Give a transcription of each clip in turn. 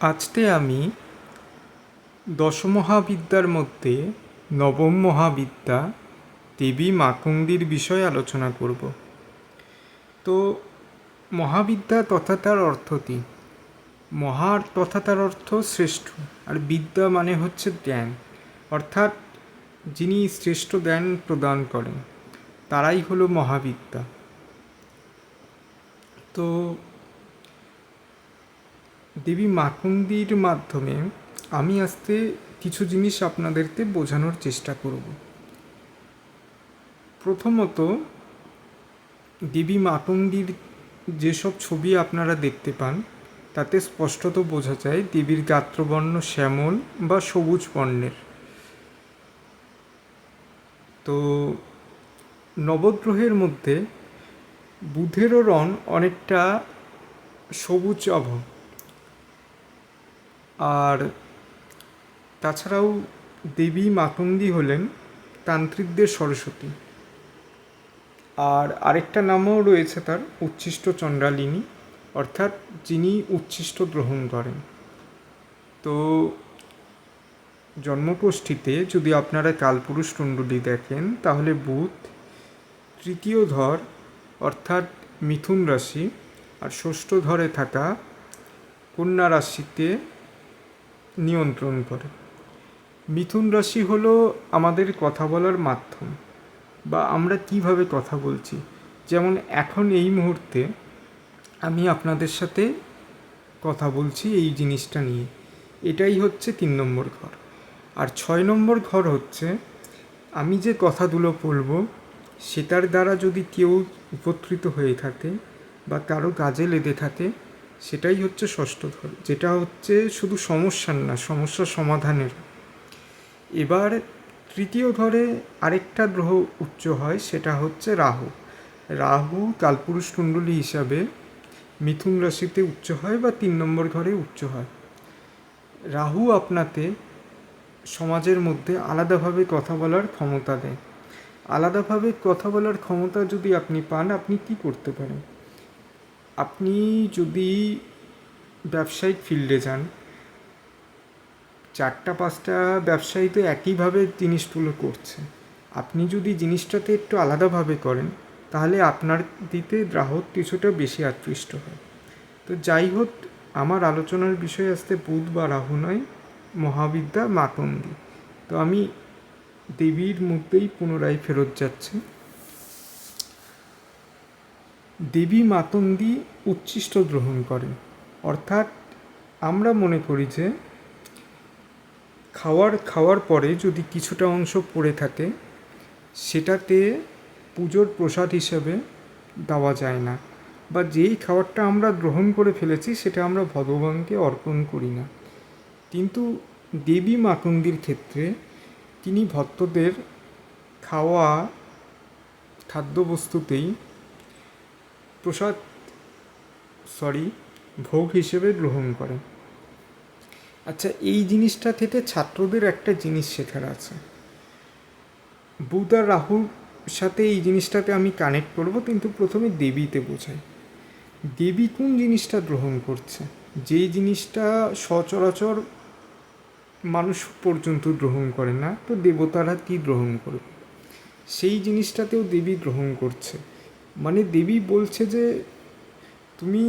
আজকে আমি দশমহাবিদ্যার মধ্যে নবম মহাবিদ্যা দেবী মাতঙ্গীর বিষয়ে আলোচনা করব। তো মহাবিদ্যা তথা তার অর্থ কী? মহা তথা তার অর্থ শ্রেষ্ঠ, আর বিদ্যা মানে হচ্ছে জ্ঞান, অর্থাৎ যিনি শ্রেষ্ঠ জ্ঞান প্রদান করেন তারাই হলো মহাবিদ্যা। তো দেবী মাতঙ্গীর মাধ্যমে আমি আজকে কিছু জিনিস আপনাদেরকে বোঝানোর চেষ্টা করব। প্রথমত, দেবী মাতঙ্গীর যেসব ছবি আপনারা দেখতে পান তাতে স্পষ্টত বোঝা যায় দেবীর গাত্রবর্ণ শ্যামল বা সবুজ বর্ণের। তো নবগ্রহের মধ্যে বুধেরও রং অনেকটা সবুজ আভ। আর তাছাড়াও দেবী মাতঙ্গী হলেন তান্ত্রিকদের সরস্বতী। আর আরেকটা নামও রয়েছে তার, উচ্ছিষ্ট চণ্ডালিনী, অর্থাৎ যিনি উচ্ছিষ্ট গ্রহণ করেন। তো জন্মকুষ্ঠিতে যদি আপনারা কালপুরুষ কুণ্ডলী দেখেন তাহলে বুধ তৃতীয় ধর অর্থাৎ মিথুন রাশি আর ষষ্ঠ ধরে থাকা কন্যা রাশিতে নিয়ন্ত্রণ করে। মিথুন রাশি হলো আমাদের কথা বলার মাধ্যম, বা আমরা কিভাবে কথা বলছি। যেমন এখন এই মুহূর্তে আমি আপনাদের সাথে কথা বলছি এই জিনিসটা নিয়ে, এটাই হচ্ছে 3 নম্বর ঘর। আর 6 নম্বর ঘর হচ্ছে আমি যে কথাগুলো বলবো সেটার দ্বারা যদি কেউ উপকৃত হয়ে থাকে বা কারো কাজে লেগে থাকে, সেটাই হচ্ছে ষষ্ঠ ঘর, যেটা হচ্ছে শুধু সমস্যার না, সমস্যা সমাধানের। এবার তৃতীয় ঘরে আরেকটা গ্রহ উচ্চ হয়, সেটা হচ্ছে রাহু। রাহু কালপুরুষ কুণ্ডলী হিসাবে মিথুন রাশিতে উচ্চ হয় বা 3 নম্বর ঘরে উচ্চ হয়। রাহু আপনাকে সমাজের মধ্যে আলাদাভাবে কথা বলার ক্ষমতা দেয়। আলাদাভাবে কথা বলার ক্ষমতা যদি আপনি পান, আপনি কি করতে পারেন? আপনি যদি ব্যবসায়িক ফিল্ডে যান, 4-5টা ব্যবসায়ী তো একইভাবে জিনিসগুলো করছে। আপনি যদি জিনিসটাতে একটু আলাদাভাবে করেন তাহলে আপনার দিতে গ্রাহক কিছুটা বেশি আকৃষ্ট হয়। তো যাই হোক, আমার আলোচনার বিষয় আসতে বুধ বা রাহু নয়, মহাবিদ্যা মাতঙ্গী। তো আমি দেবীর মধ্যেই পুনরায় ফেরত যাচ্ছি। দেবী মাতঙ্গী উচ্ছিষ্ট গ্রহণ করেন, অর্থাৎ আমরা মনে করি যে খাওয়ার পরে যদি কিছুটা অংশ পড়ে থাকে সেটাতে পুজোর প্রসাদ হিসেবে দেওয়া যায় না, বা যেই খাবারটা আমরা গ্রহণ করে ফেলেছি সেটা আমরা ভগবানকে অর্পণ করি না। কিন্তু দেবী মাতঙ্গীর ক্ষেত্রে তিনি ভক্তদের খাওয়া খাদ্যবস্তুতেই ভোগ হিসেবে গ্রহণ করেন। আচ্ছা, এই জিনিসটা থেকে ছাত্রদের একটা জিনিস শেখার আছে। বুধ আর রাহুর সাথে এই জিনিসটাতে আমি কানেক্ট করব, কিন্তু প্রথমে দেবীতে বোঝাই। দেবী কোন জিনিসটা গ্রহণ করছে? যেই জিনিসটা সচরাচর মানুষ পর্যন্ত গ্রহণ করে না, তো দেবতারা কি গ্রহণ করবে? সেই জিনিসটাতেও দেবী গ্রহণ করছে। মানে দেবী বলছে যে তুমি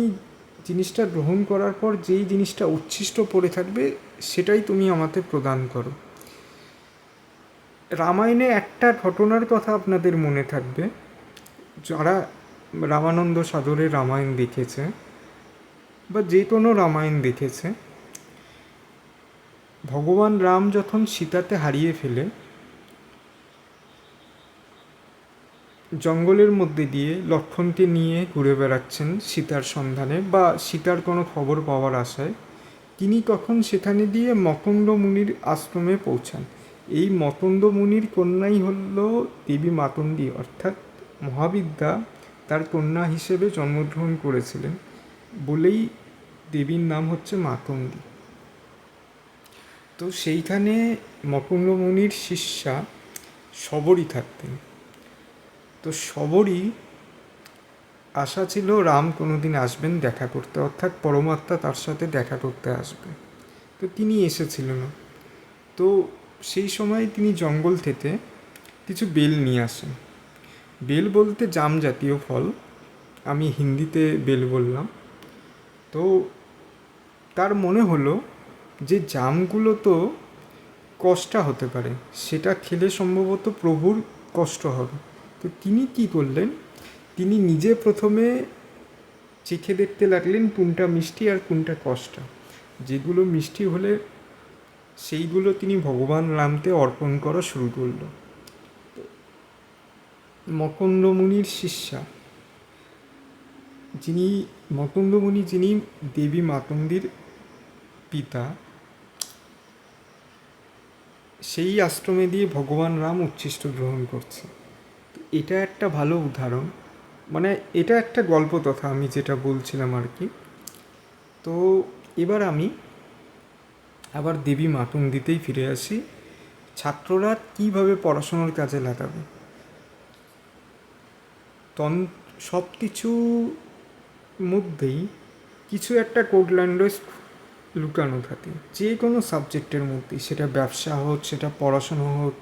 জিনিসটা গ্রহণ করার পর যেই জিনিসটা উচ্ছিষ্ট পড়ে থাকবে সেটাই তুমি আমাকে প্রদান করো। রামায়ণে একটা ঘটনার কথা আপনাদের মনে থাকবে, যারা রামানন্দ সাগরের রামায়ণ দেখেছে বা যে কোনো রামায়ণ দেখেছে, ভগবান রাম যখন সীতাকে হারিয়ে ফেলে জঙ্গলের মধ্যে দিয়ে লক্ষ্মণকে নিয়ে ঘুরে বেড়াচ্ছেন সীতার সন্ধানে বা সীতার কোনো খবর পাওয়ার আশায়, তিনি তখন সেখানে দিয়ে মকন্দ মুনির আশ্রমে পৌঁছান। এই মকন্দ মুনির কন্যাই হল দেবী মাতঙ্গী, অর্থাৎ মহাবিদ্যা তার কন্যা হিসেবে জন্মগ্রহণ করেছিলেন বলেই দেবীর নাম হচ্ছে মাতঙ্গী। তো সেইখানে মকন্দ মুনির শিষ্যা শবরী থাকতেন। তো শবরী আশা ছিল রাম কোনোদিন আসবেন দেখা করতে, অর্থাৎ পরমাত্মা তার সাথে দেখা করতে আসবে। তো তিনি এসেছিলেন। তো সেই সময় তিনি জঙ্গল থেকে কিছু বেল নিয়ে আসেন। বেল বলতে জাম জাতীয় ফল, আমি হিন্দিতে বেল বললাম। তো তার মনে হলো যে জামগুলো তো কষ্টা হতে পারে, সেটা খেলে সম্ভবত প্রভুর কষ্ট হবে। তো তিনি কি করলেন, তিনি নিজে প্রথমে চেখে দেখতে লাগলেন কোনটা মিষ্টি আর কোনটা কষ্টা। যেগুলো মিষ্টি হলে সেইগুলো তিনি ভগবান রামকে অর্পণ করা শুরু করল। মকন্দমুনির শিষ্যা, যিনি মকন্দমুনি, যিনি দেবী মাতঙ্গীর পিতা, সেই আশ্রমে দিয়ে ভগবান রাম উচ্ছিষ্ট গ্রহণ করছে। এটা একটা ভালো উদাহরণ, মানে এটা একটা গল্প তথা আমি যেটা বলছিলাম আর কি। তো এবার আমি আবার দেবী মাতঙ্গিতেই ফিরে আসি। ছাত্ররা কীভাবে পড়াশোনার কাজে লাগাবে, সব কিছু মধ্যেই কিছু একটা কোড ল্যাঙ্গুয়েজ লুকানো থাকে, যে কোনো সাবজেক্টের মধ্যেই, সেটা ব্যবসা হোক, সেটা পড়াশোনা হোক,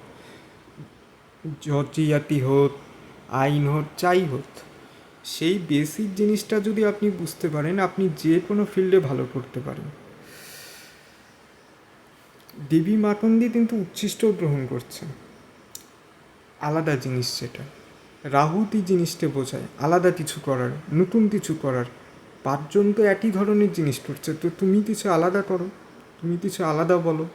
জাতি হোক, আইন হোক, যাই হোক, সেই বেসিক জিনিসটা যদি আপনি বুঝতে পারেন, আপনি যে কোনো ফিল্ডে ভালো করতে পারেন। দেবী মাতঙ্গী কিন্তু উচ্ছিষ্ট গ্রহণ করছে, আলাদা জিনিস সেটা। রাহুতি জিনিসটা বোঝায় আলাদা কিছু করার, নতুন কিছু করার। পাঁচজন তো একই ধরনের জিনিস করছে, তো তুমি কিছু আলাদা করো, তুমি কিছু আলাদা বলো।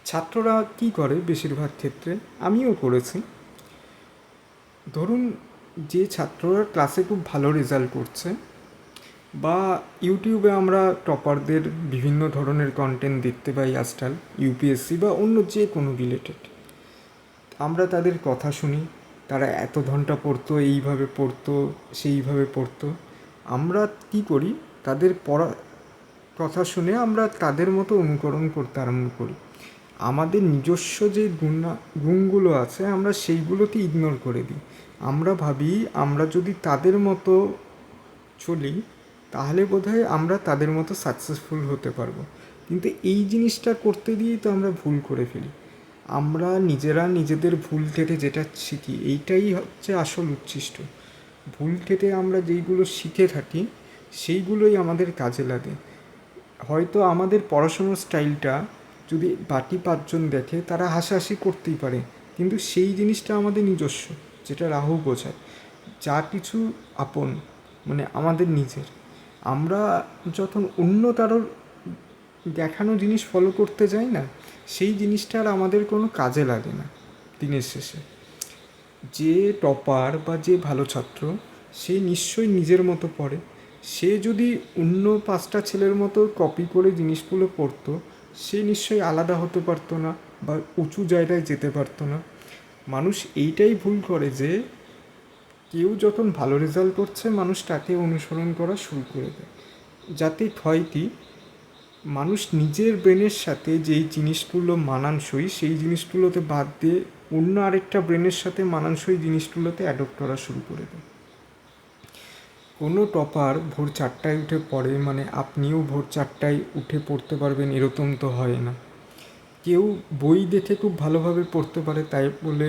ছাত্ররা কি করে বেশিরভাগ ক্ষেত্রে, আমিও করেছি, ধরুন যে ছাত্ররা ক্লাসে খুব ভালো রেজাল্ট করছে, বা ইউটিউবে আমরা টপারদের বিভিন্ন ধরনের কন্টেন্ট দেখতে পাই আজকাল, ইউপিএসসি বা অন্য যে কোনো রিলেটেড, আমরা তাদের কথা শুনি, তারা এত ঘন্টা পড়তো, এইভাবে পড়তো, সেইভাবে পড়তো। আমরা কি করি, তাদের পড়া কথা শুনে আমরা তাদের মতো অনুকরণ করতে আরম্ভ করি। আমাদের নিজস্ব যে গুণগুলো আছে আমরা সেইগুলোকে ইগনোর করে দিই। আমরা ভাবি আমরা যদি তাদের মতো চলি তাহলে বোধহয় আমরা তাদের মতো সাকসেসফুল হতে পারবো। কিন্তু এই জিনিসটা করতে দিয়েই তো আমরা ভুল করে ফেলি। আমরা নিজেরা নিজেদের ভুল থেকে যেটা শিখি, এইটাই হচ্ছে আসল উচ্ছিষ্ট। ভুল থেকে আমরা যেইগুলো শিখে থাকি সেইগুলোই আমাদের কাজে লাগে। হয়তো আমাদের পড়াশোনার স্টাইলটা যদি বাকি পাঁচজন দেখে তারা হাসাহাসি করতেই পারে, কিন্তু সেই জিনিসটা আমাদের নিজস্ব, যেটা রাহু বোঝায়, যা কিছু আপন, মানে আমাদের নিজের। আমরা যখন অন্য কারোর দেখানো জিনিস ফলো করতে যাই না, সেই জিনিসটা আর আমাদের কোনো কাজে লাগে না দিনের শেষে। যে টপার বা যে ভালো ছাত্র, সে নিশ্চয়ই নিজের মতো পড়ে। সে যদি অন্য পাঁচটা ছেলের মতো কপি করে জিনিসগুলো পড়তো, সে নিশ্চয়ই আলাদা হতে পারতো না বা উঁচু জায়গায় যেতে পারতো না। মানুষ এইটাই ভুল করে যে কেউ যখন ভালো রেজাল্ট করছে মানুষ তাকে অনুসরণ করা শুরু করে দেয়, যাতে হয় কি, মানুষ নিজের ব্রেনের সাথে যেই জিনিসগুলো মানানসই সেই জিনিসগুলোতে বাদ দিয়ে অন্য আরেকটা ব্রেনের সাথে মানানসই জিনিসগুলোতে অ্যাডপ্ট করা শুরু করে দেয়। কোনো টপার ভোর 4টায় উঠে পড়ে মানে আপনিও ভোর 4টায় উঠে পড়তে পারবেন এরকম তো হয় না। কেউ বই দেখে খুব ভালোভাবে পড়তে পারে তাই বলে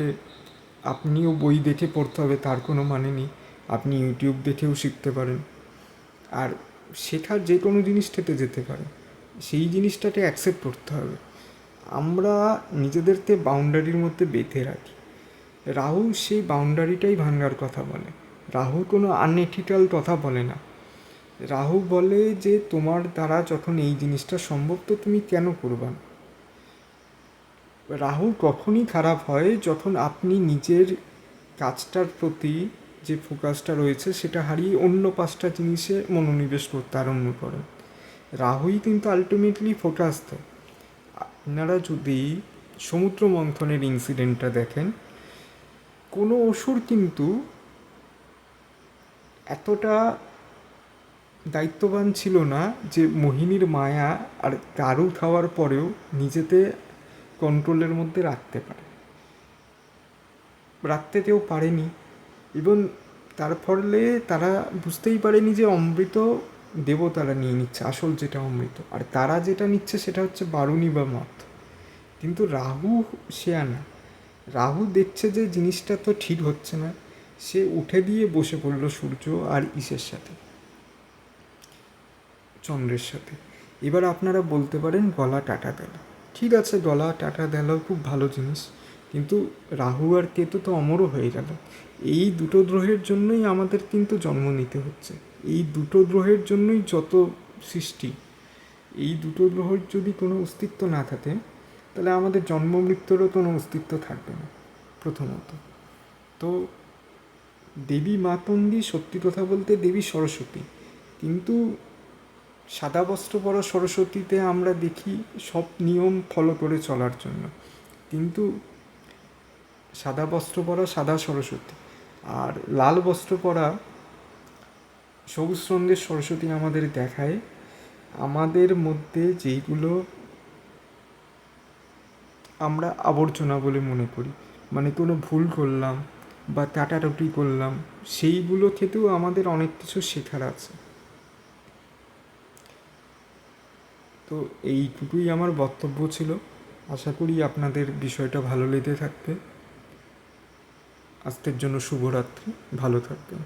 আপনিও বই দেখে পড়তে হবে তার কোনো মানে নেই। আপনি ইউটিউব দেখেও শিখতে পারেন, আর শেখার যে কোনো জিনিসটাতে যেতে পারে, সেই জিনিসটাকে অ্যাকসেপ্ট করতে হবে। আমরা নিজেদেরকে বাউন্ডারির মধ্যে বেঁধে রাখি। রাহু সেই বাউন্ডারিটাই ভাঙার কথা বলে। রাহু কোনো আনএথিক্যাল কথা বলে না। রাহু বলে যে তোমার দ্বারা যখন এই জিনিসটা সম্ভব তো তুমি কেন করবা না। রাহু কখনই খারাপ হয় যখন আপনি নিজের কাজটার প্রতি যে ফোকাসটা রয়েছে সেটা হারিয়ে অন্য পাঁচটা জিনিসে মনোনিবেশ করতে আরম্ভ করেন। রাহুই কিন্তু আলটিমেটলি ফোকাস দেয়। আপনারা যদি সমুদ্র মন্থনের ইনসিডেন্টটা দেখেন, কোনো অসুর কিন্তু এতটা দায়িত্ববান ছিল না যে মোহিনীর মায়া আর দারু খাওয়ার পরেও নিজেতে কন্ট্রোলের মধ্যে রাখতে কেউ পারেনি। এবং তার ফলে তারা বুঝতেই পারেনি যে অমৃত দেবতারা নিয়ে নিচ্ছে, আসল যেটা অমৃত, আর তারা যেটা নিচ্ছে সেটা হচ্ছে বারুণী বা মদ। কিন্তু রাহু সে না, রাহু দেখছে যে জিনিসটা তো ঠিক হচ্ছে না, সে উঠে দিয়ে বসে পড়লো সূর্য আর ইসের সাথে, চন্দ্রের সাথে। এবার আপনারা বলতে পারেন গলা টাটা দিল, ঠিক আছে, গলা টাটা দিল, খুব ভালো জিনিস, কিন্তু রাহু আর কেতু তো অমরও হয়ে গেল। এই দুটো গ্রহের জন্যই আমাদের কিন্তু জন্ম নিতে হচ্ছে, এই দুটো গ্রহের জন্যই যত সৃষ্টি। এই দুটো গ্রহের যদি কোনো অস্তিত্ব না থাকে, তাহলে আমাদের জন্ম মৃত্যুরও কোনো অস্তিত্ব থাকবে না প্রথমত। তো দেবী মাতঙ্গী, সত্যি কথা বলতে দেবী সরস্বতী, কিন্তু সাদা বস্ত্র পরা সরস্বতীতে আমরা দেখি সব নিয়ম ফলো করে চলার জন্য, কিন্তু সাদা বস্ত্র পরা সাদা সরস্বতী আর লাল বস্ত্র পরা সবুজ রঙের সরস্বতী আমাদের দেখায় আমাদের মধ্যে যেইগুলো আমরা আবর্জনা বলে মনে করি, মানে কোনো ভুল করলাম বা টাটাটুটি করলাম, সেইগুলো থেকেও আমাদের অনেক কিছু শেখার আছে। তো এইটুকুই আমার বক্তব্য ছিল, আশা করি আপনাদের বিষয়টা ভালো লেগে থাকবে। আজকের জন্য শুভরাত্রি, ভালো থাকবেন।